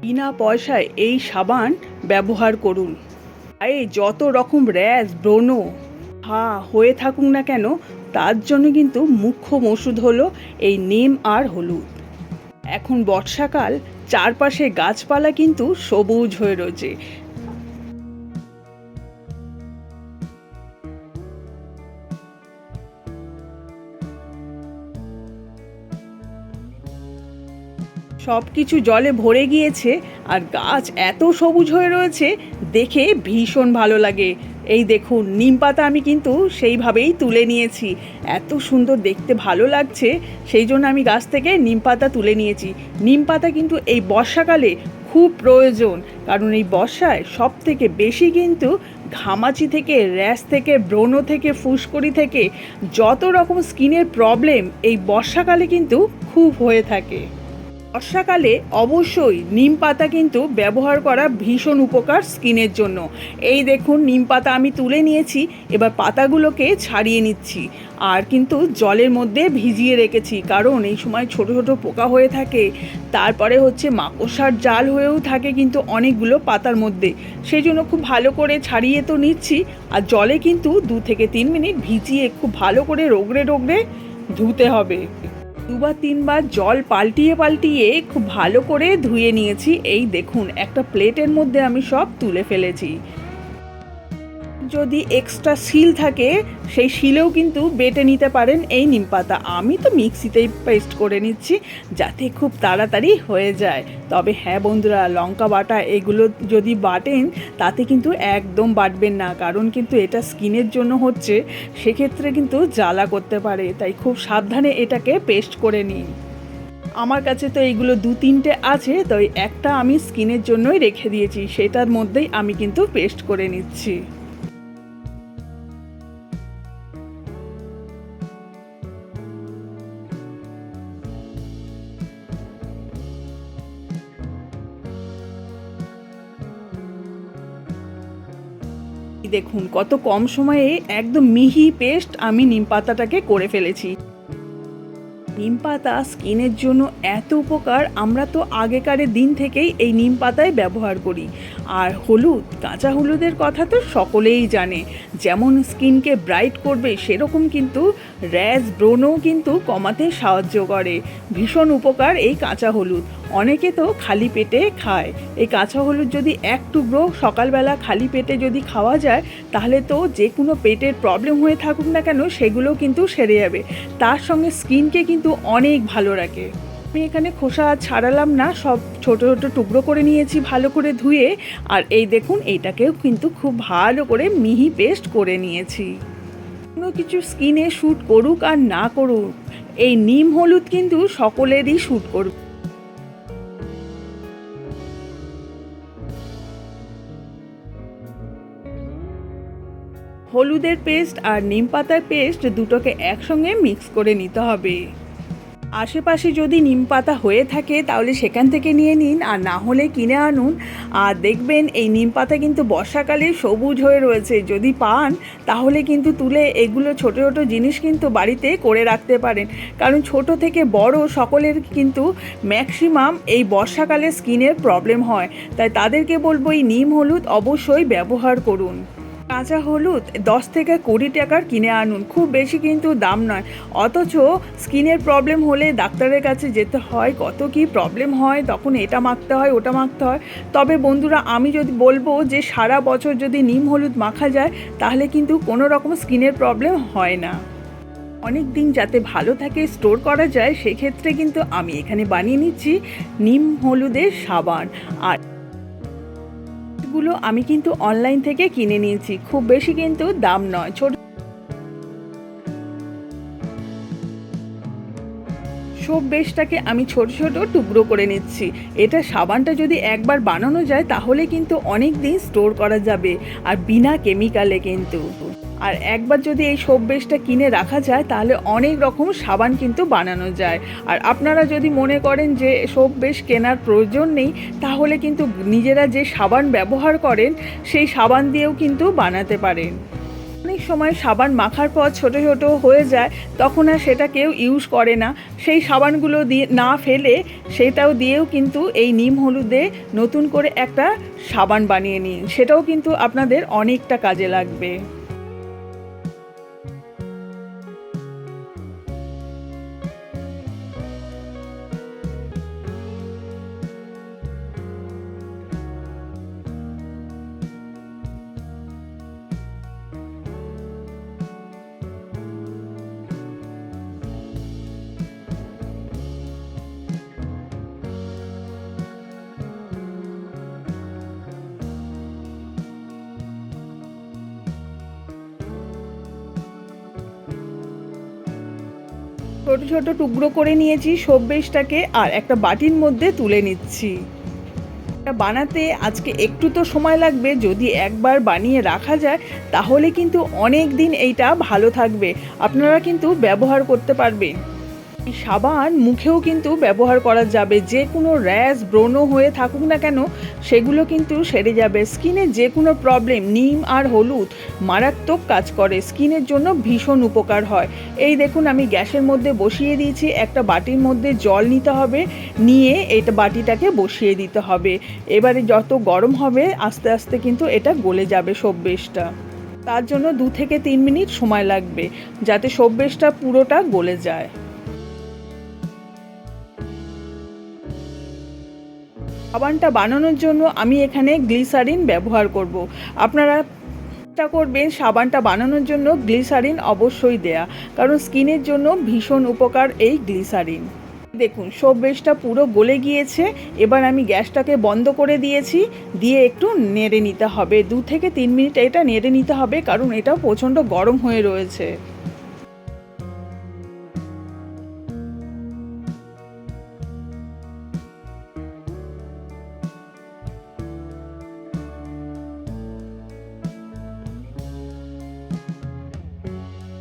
বিনা পয়সায় এই সাবান ব্যবহার করুন। গায়ে যত রকম র্যাশ ব্রণ হয়ে থাকুক না কেন, তার জন্য কিন্তু মুখ্য ওষুধ হলো এই নিম আর হলুদ। এখন বর্ষাকাল, চারপাশে গাছপালা কিন্তু সবুজ হয়ে রয়েছে। সবকিছু জলে ভরে গিয়েছে আর গাছ এত সবুজ হয়ে রয়েছে, দেখে ভীষণ ভালো লাগে। এই দেখুন, নিম পাতা আমি কিন্তু সেইভাবেই তুলে নিয়েছি। এত সুন্দর দেখতে ভালো লাগছে, সেই জন্য আমি গাছ থেকে নিম পাতা তুলে নিয়েছি। নিম পাতা কিন্তু এই বর্ষাকালে খুব প্রয়োজন, কারণ এই বর্ষায় সব থেকে বেশি কিন্তু ঘামাচি থেকে, র্যাশ থেকে, ব্রণ থেকে, ফুসকুড়ি থেকে যত রকম স্কিনের প্রবলেম এই বর্ষাকালে কিন্তু খুব হয়ে থাকে। বর্ষাকালে অবশ্যই নিম পাতা কিন্তু ব্যবহার করা ভীষণ উপকার স্কিনের জন্য। এই দেখুন, নিম পাতা আমি তুলে নিয়েছি, এবার পাতাগুলোকে ছাড়িয়ে নিচ্ছি। আর কিন্তু জলের মধ্যে ভিজিয়ে রেখেছি, কারণ এই সময় ছোট ছোট পোকা হয়ে থাকে, তারপরে হচ্ছে মাকড়সার জাল হয়েও থাকে কিন্তু অনেকগুলো পাতার মধ্যে। সেই জন্য খুব ভালো করে ছাড়িয়ে তো নিচ্ছি, আর জলে কিন্তু 2 থেকে 3 মিনিট ভিজিয়ে খুব ভালো করে রগড়ে রগড়ে ধুতে হবে। 2 বা 3 বার জল পাল্টিয়ে খুব ভালো করে ধুয়ে নিয়েছি। এই দেখুন, একটা প্লেটের মধ্যে আমি সব তুলে ফেলেছি। যদি এক্সট্রা শিল থাকে, সেই শিলেও কিন্তু বেটে নিতে পারেন এই নিম পাতা। আমি তো মিক্সিতেই পেস্ট করে নিচ্ছি, যাতে খুব তাড়াতাড়ি হয়ে যায়। তবে হ্যাঁ বন্ধুরা, লঙ্কা বাটা এগুলো যদি বাটেন, তাতে কিন্তু একদম বাটবেন না, কারণ কিন্তু এটা স্কিনের জন্য হচ্ছে, সেক্ষেত্রে কিন্তু জ্বালা করতে পারে। তাই খুব সাবধানে এটাকে পেস্ট করে নিন। আমার কাছে তো এইগুলো 2-3টে আছে, তো একটা আমি স্কিনের জন্যই রেখে দিয়েছি, সেটার মধ্যেই আমি কিন্তু পেস্ট করে নিচ্ছি। দেখুন, কত কম সময়ে একদম মিহি পেস্ট আমি নিম পাতাটাকে করে ফেলেছি। নিম পাতা স্কিনের জন্য এত উপকার, আমরা তো আগেকারের দিন থেকেই এই নিম পাতায় ব্যবহার করি। আর হলুদ, কাঁচা হলুদের কথা তো সকলেই জানে, যেমন স্কিনকে ব্রাইট করবে, সেরকম কিন্তু র্যাশ ব্রণও কিন্তু কমাতে সাহায্য করে। ভীষণ উপকার এই কাঁচা হলুদ। অনেকে তো খালি পেটে খায়। এই কাঁচা হলুদ যদি এক টুকরো সকালবেলা খালি পেটে যদি খাওয়া যায়, তাহলে তো যে কোনো পেটের প্রবলেম হয়ে থাকুক না কেন, সেগুলো কিন্তু সেরে যাবে। তার সঙ্গে স্কিনকে কিন্তু অনেক ভালো রাখে। আমি এখানে খোসা ছাড়ালাম না, সব ছোট ছোট টুকরো করে নিয়েছি ভালো করে ধুয়ে। আর এই দেখুন, এইটাকেও কিন্তু খুব ভালো করে মিহি পেস্ট করে নিয়েছি। কোনো কিছু স্কিনে শ্যুট করুক আর না করুক, এই নিম হলুদ কিন্তু সকলেরই শ্যুট করবে। হলুদের পেস্ট আর নিম পাতার পেস্ট দুটোকে একসঙ্গে মিক্স করে নিতে হবে। আশেপাশে যদি নিম পাতা হয়ে থাকে, তাহলে সেখান থেকে নিয়ে নিন, আর না হলে কিনে আনুন। আর দেখবেন এই নিম পাতা কিন্তু বর্ষাকালে সবুজ হয়ে রয়েছে। যদি পান, তাহলে কিন্তু তুলে এগুলো ছোটো ছোটো জিনিস কিন্তু বাড়িতে করে রাখতে পারেন, কারণ ছোট থেকে বড় সকলের কিন্তু ম্যাক্সিমাম এই বর্ষাকালে স্কিনের প্রবলেম হয়। তাই তাদেরকে বলবো এই নিম হলুদ অবশ্যই ব্যবহার করুন। কাঁচা হলুদ 10 থেকে 20 টাকার কিনে আনুন, খুব বেশি কিন্তু দাম নয়। অথচ স্কিনের প্রবলেম হলে ডাক্তারের কাছে যেতে হয়, কত কি প্রবলেম হয়, তখন এটা মাখতে হয়, ওটা মাখতে হয়। তবে বন্ধুরা, আমি যদি বলবো যে সারা বছর যদি নিম হলুদ মাখা যায়, তাহলে কিন্তু কোনো রকম স্কিনের প্রবলেম হয় না। অনেক দিন যাতে ভালো থাকে, স্টোর করা যায়, সেক্ষেত্রে কিন্তু আমি এখানে বানিয়ে নিচ্ছি নিম হলুদের সাবান। আর গুলো আমি কিন্তু অনলাইন থেকে কিনে নিয়েছি, খুব বেশি কিন্তু দাম নয়। সোপ বেসটাকে আমি ছোট ছোট টুকরো করে নিচ্ছি। এটা সাবানটা যদি একবার বানানো যায়, তাহলে কিন্তু অনেক দিন স্টোর করা যাবে, আর বিনা কেমিক্যালে কিন্তু। আর একবার যদি এই সোপ বেসটা কিনে রাখা যায়, তাহলে অনেক রকম সাবান কিন্তু বানানো যায়। আর আপনারা যদি মনে করেন যে সোপ বেস কেনার প্রয়োজন নেই, তাহলে কিন্তু নিজেরা যে সাবান ব্যবহার করেন, সেই সাবান দিয়েও কিন্তু বানাতে পারেন। অনেক সময় সাবান মাখার পর ছোট ছোট হয়ে যায়, তখন আর সেটা কেউ ইউজ করে না। সেই সাবানগুলো দিয়ে না ফেলে সেটাও দিয়েও কিন্তু এই নিম হলুদে নতুন করে একটা সাবান বানিয়ে নিন, সেটাও কিন্তু আপনাদের অনেকটা কাজে লাগবে। ছোট ছোট টুকরো করে নিয়েছি সবজিটাকে, আর একটা বাটির মধ্যে তুলে নিচ্ছি। এটা বানাতে আজকে একটু তো সময় লাগবে, যদি একবার বানিয়ে রাখা যায় তাহলে কিন্তু অনেক দিন এইটা ভালো থাকবে, আপনারা কিন্তু ব্যবহার করতে পারবেন। এই সাবান মুখেও কিন্তু ব্যবহার করা যাবে, যে কোনো র্যাশ ব্রণ হয়ে থাকুক না কেন সেগুলো কিন্তু সেরে যাবে। স্কিনের যে কোনো প্রবলেম নিম আর হলুদ মারাত্মক কাজ করে, স্কিনের জন্য ভীষণ উপকার হয়। এই দেখুন আমি গ্যাসের মধ্যে বসিয়ে দিয়েছি, একটা বাটির মধ্যে জল নিতে হবে, নিয়ে এটা বাটিটাকে বসিয়ে দিতে হবে। এবারে যত গরম হবে আস্তে আস্তে কিন্তু এটা গলে যাবে সবজিটা। তার জন্য 2 থেকে 3 মিনিট সময় লাগবে যাতে সবজিটা পুরোটা গলে যায়। সাবানটা বানানোর জন্য আমি এখানে গ্লিসারিন ব্যবহার করব। আপনারা চেষ্টা করবেন সাবানটা বানানোর জন্য গ্লিসারিন অবশ্যই দেয়া, কারণ স্কিনের জন্য ভীষণ উপকার এই গ্লিসারিন। দেখুন সবজিটা পুরো গলে গিয়েছে, এবার আমি গ্যাসটাকে বন্ধ করে দিয়েছি, দিয়ে একটু নেড়ে নিতে হবে। 2 থেকে 3 মিনিট এটা নেড়ে নিতে হবে, কারণ এটা প্রচণ্ড গরম হয়ে রয়েছে।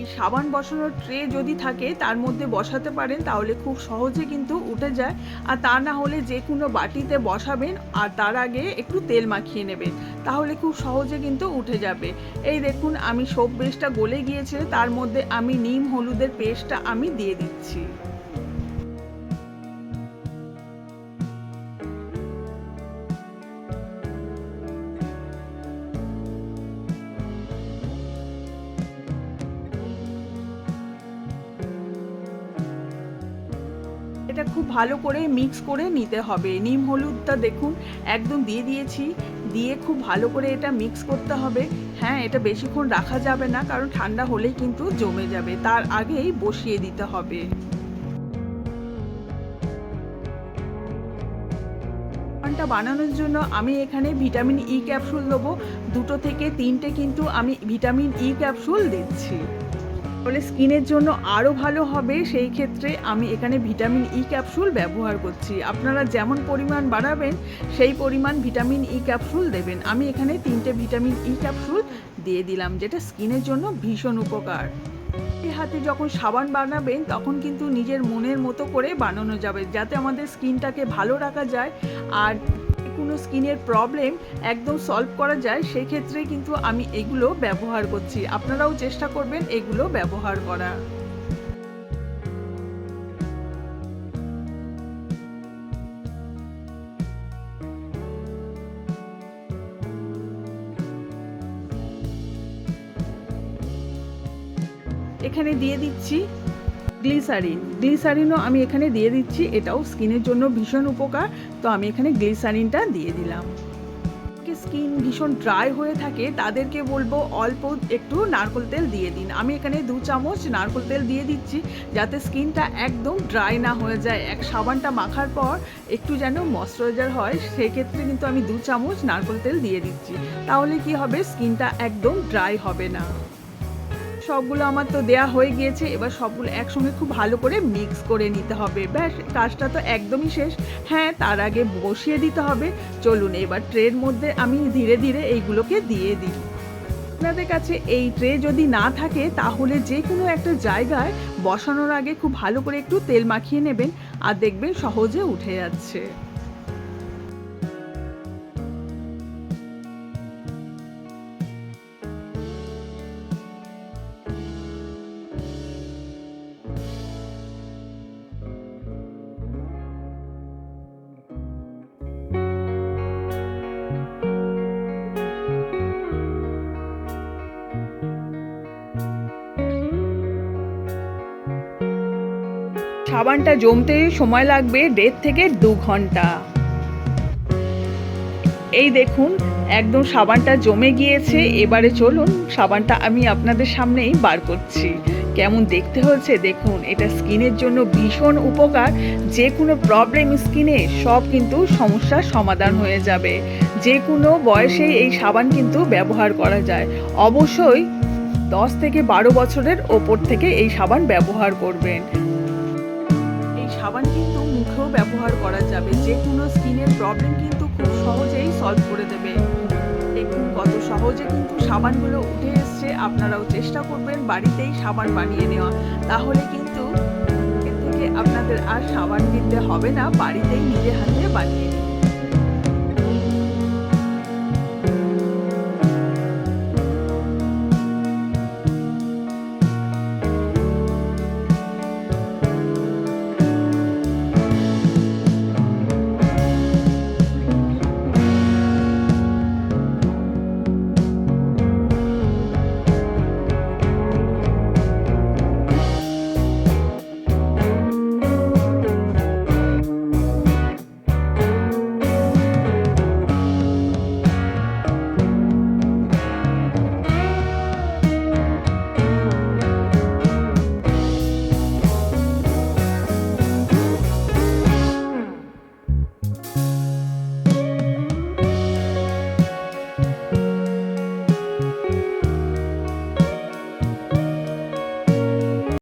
এই সাবান বসানোর ট্রে যদি থাকে তার মধ্যে বসাতে পারেন, তাহলে খুব সহজে কিন্তু উঠে যায়। আর তা না হলে যে কোনো বাটিতে বসাবেন আর তার আগে একটু তেল মাখিয়ে নেবেন, তাহলে খুব সহজে কিন্তু উঠে যাবে। এই দেখুন আমি সব পেস্টটা গলে গিয়েছে, তার মধ্যে আমি নিম হলুদের পেস্টটা আমি দিয়ে দিচ্ছি। এটা খুব ভালো করে মিক্স করে নিতে হবে। নিম হলুদটা দেখুন একদম দিয়ে দিয়েছি, দিয়ে খুব ভালো করে এটা মিক্স করতে হবে। হ্যাঁ, এটা বেশিক্ষণ রাখা যাবে না, কারণ ঠান্ডা হলেই কিন্তু জমে যাবে, তার আগেই বসিয়ে দিতে হবে। সাবানটা বানানোর জন্য আমি এখানে ভিটামিন ই ক্যাপসুল দেবো, 2 থেকে 3টে কিন্তু আমি ভিটামিন ই ক্যাপসুল দিচ্ছি, তাহলে স্কিনের জন্য আরও ভালো হবে। সেই ক্ষেত্রে আমি এখানে ভিটামিন ই ক্যাপসুল ব্যবহার করছি। আপনারা যেমন পরিমাণ বাড়াবেন সেই পরিমাণ ভিটামিন ই ক্যাপসুল দেবেন। আমি এখানে 3টে ভিটামিন ই ক্যাপসুল দিয়ে দিলাম, যেটা স্কিনের জন্য ভীষণ উপকার। এই হাতে যখন সাবান বানাবেন তখন কিন্তু নিজের মনের মতো করে বানানো যাবে, যাতে আমাদের স্কিনটাকে ভালো রাখা যায় আর কোনো স্কিনের প্রবলেম একদম সলভ করা যায়। সেই ক্ষেত্রে কিন্তু আমি এগুলো ব্যবহার করছি, আপনারাও চেষ্টা করবেন এগুলো ব্যবহার করা। এখানে দিয়ে দিচ্ছি গ্লিসারিনও আমি এখানে দিয়ে দিচ্ছি, এটাও স্কিনের জন্য ভীষণ উপকার। তো আমি এখানে গ্লিসারিনটা দিয়ে দিলাম। স্কিন ভীষণ ড্রাই হয়ে থাকে তাদেরকে বলবো অল্প একটু নারকেল তেল দিয়ে দিন। আমি এখানে 2 চামচ নারকেল তেল দিয়ে দিচ্ছি, যাতে স্কিনটা একদম ড্রাই না হয়ে যায়। সাবানটা মাখার পর একটু যেন ময়শ্চারাইজার হয়, সেক্ষেত্রে কিন্তু আমি 2 চামচ নারকেল তেল দিয়ে দিচ্ছি, তাহলে কি হবে স্কিনটা একদম ড্রাই হবে না। সবগুলো আমার তো দেয়া হয়ে গিয়েছে, এবার সবগুলো একসঙ্গে খুব ভালো করে মিক্স করে নিতে হবে। ব্যাস, কাজটা তো একদমই শেষ। হ্যাঁ, তার আগে বসিয়ে দিতে হবে। চলুন এবার ট্রের মধ্যে আমি ধীরে ধীরে এইগুলোকে দিয়ে দিই। আপনাদের কাছে এই ট্রে যদি না থাকে তাহলে যে কোনো একটা জায়গায় বসানোর আগে খুব ভালো করে একটু তেল মাখিয়ে নেবেন, আর দেখবেন সহজে উঠে যাচ্ছে। সাবানটা জমতে সময় লাগবে 1.5 থেকে 2 ঘন্টা। এই দেখুন একদম সাবানটা জমে গিয়েছে। এবারে চলুন সাবানটা আমি আপনাদের সামনেই বার করছি। কেমন দেখতে হচ্ছে দেখুন। এটা স্কিনের জন্য ভীষণ উপকার। যে কোনো প্রবলেম স্কিনে সব কিন্তু সমস্যার সমাধান হয়ে যাবে। যে কোনো বয়সেই এই সাবান কিন্তু ব্যবহার করা যায়। অবশ্যই 10 থেকে 12 বছরের ওপর থেকে এই সাবান ব্যবহার করবেন। এই সাবান কিন্তু মুখেও ব্যবহার করা যাবে। যে কোনো স্কিনের প্রবলেম কিন্তু খুব সহজেই সলভ করে দেবে। দেখুন কত সহজে কিন্তু সাবানগুলো উঠে এসছে। আপনারাও চেষ্টা করবেন বাড়িতেই সাবান বানিয়ে নেওয়া। তাহলে কিন্তু এর থেকে আপনাদের আর সাবান কিনতে হবে না, বাড়িতেই নিজে হাতে বানিয়ে নিন।